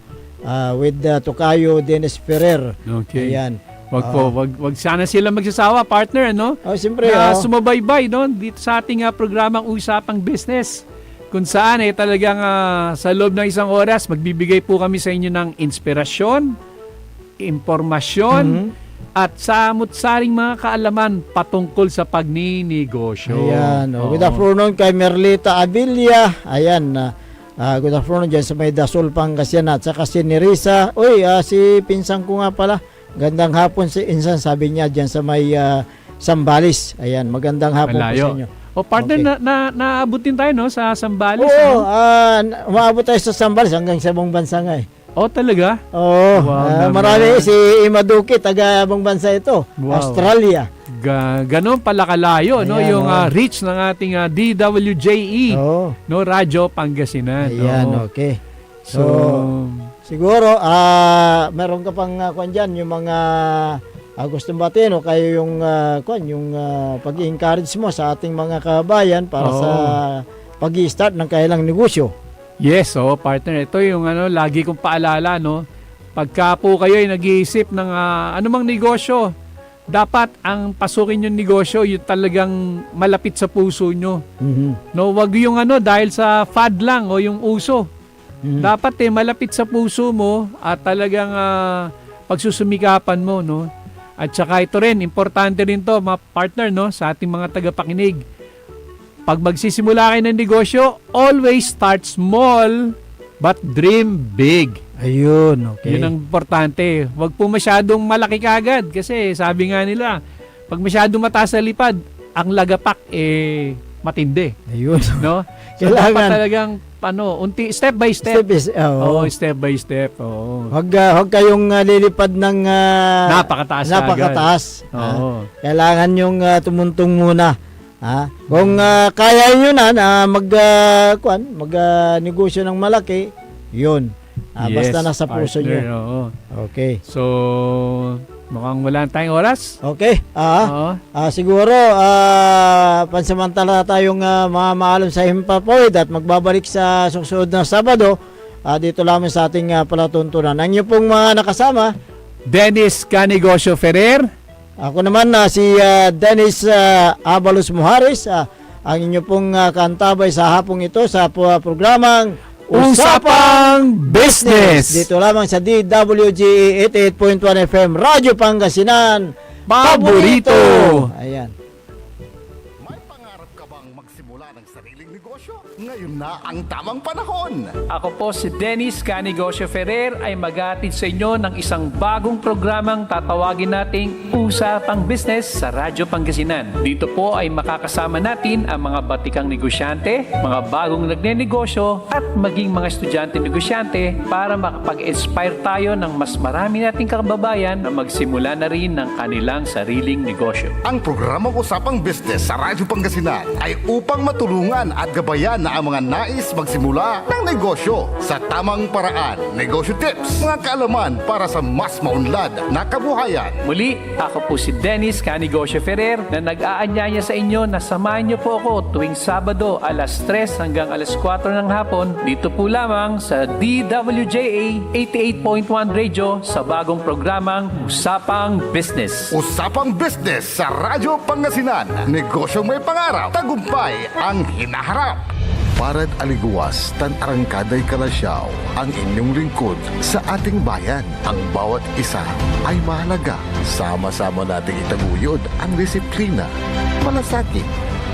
with Tocayo Dennis Ferrer. Okay. Ayan. Wag sana sila magsasawa, partner, ano? Siyempre. Na sumabaybay, no? Dito sa ating programang Usapang Business. Kung saan talagang sa loob ng isang oras, magbibigay po kami sa inyo ng inspirasyon, impormasyon, at samut-saring mga kaalaman patungkol sa pagninegosyo. Ayan. Good afternoon kay Merlita Abilia. Ayan. Good afternoon dyan sa may Dasol, Pangasinan. At saka si Nerissa. Si pinsan ko nga pala. Gandang hapon si Insan, sabi niya dyan sa may Sambales. Ayan. Magandang hapon po sa inyo. Partner, Okay. naabutin tayo, no, sa Sambales. Oo, umaabot tayo sa Sambales hanggang sa ibang bansa nga eh. Talaga? Oo, Wow, marami. Si Imaduki, taga ibang bansa ito. Wow. Australia. Ganon pala kalayo, no, Ayan, yung reach ng ating DWJE, Oo. no, Radyo Pangasinan. Ayan, okay. So, Siguro, meron ka pang kwan dyan, yung mga gustong batin o kayo yung pag-encourage mo sa ating mga kabayan para sa pag-i-start ng kailang negosyo. yes, partner, ito yung lagi kong paalala, no. Pagka po kayo ay nag-iisip ng anumang negosyo, dapat ang pasukin yung negosyo, yung talagang malapit sa puso nyo. No, wag yung dahil sa fad lang o yung uso. Dapat malapit sa puso mo at talagang pagsusumikapan mo, no. At saka ito rin, importante rin to, mga partner, no, sa ating mga tagapakinig. Pag magsisimula kayo ng negosyo, always start small but dream big. Ayun, okay. Yun ang importante. Huwag po masyadong malaki kagad kasi sabi nga nila, pag masyadong mataas sa lipad, ang lagapak matindi. Ayun. No? So Kailangan dapat talagang step by step. Step by step. Huwag kayong lilipad ng napakataas. Oo. Kailangan yung tumuntong muna. Kung kaya nyo na mag-negosyo ng malaki, yun. Basta nasa puso nyo. Oo. Okay. So, mukhang wala tayong oras. Okay. Siguro, pansamantala tayong maalam sa Himpapoid at magbabalik sa susunod na Sabado dito lamang sa ating palatuntunan. Ang inyo pong mga nakasama, Dennis Canigosio Ferrer. ako naman si Dennis Abalos Muhares, ang inyo pong kantabay sa hapong ito sa programang Usapang Business. Dito lamang sa DWGE 88.1 FM Radyo Pangasinan Paborito. Ayan. May pangarap ka bang magsimula ng sariling negosyo? Ngayon na ang tamang panahon. Ako po si Dennis Canigosio Ferrer ay maghatid sa inyo ng isang bagong programang tatawagin nating Usapang Business sa Radyo Pangasinan. Dito po ay makakasama natin ang mga batikang negosyante, mga bagong nagnenegosyo at maging mga estudyante negosyante para makapag-inspire tayo ng mas marami nating kababayan na magsimula na rin ng kanilang sariling negosyo. Ang programang Usapang Business sa Radyo Pangasinan ay upang matulungan at gabayan na sa mga nais magsimula ng negosyo sa tamang paraan. Negosyo tips, mga kaalaman para sa mas maunlad na kabuhayan. Muli, ako po si Dennis Canigosio Ferrer na nag-aanyaya sa inyo na samahan niyo po ako tuwing Sabado alas 3 hanggang alas 4 ng hapon dito po lamang sa DWJA 88.1 Radio sa bagong programang Usapang Business. Usapang Business sa Radyo Pangasinan. Negosyong may pangarap, tagumpay ang hinaharap. Parad aliguas, tan arangkaday kalasyaw, ang inyong lingkod sa ating bayan. Ang bawat isa ay mahalaga. Sama-sama nating itaguyod ang disiplina, malasakit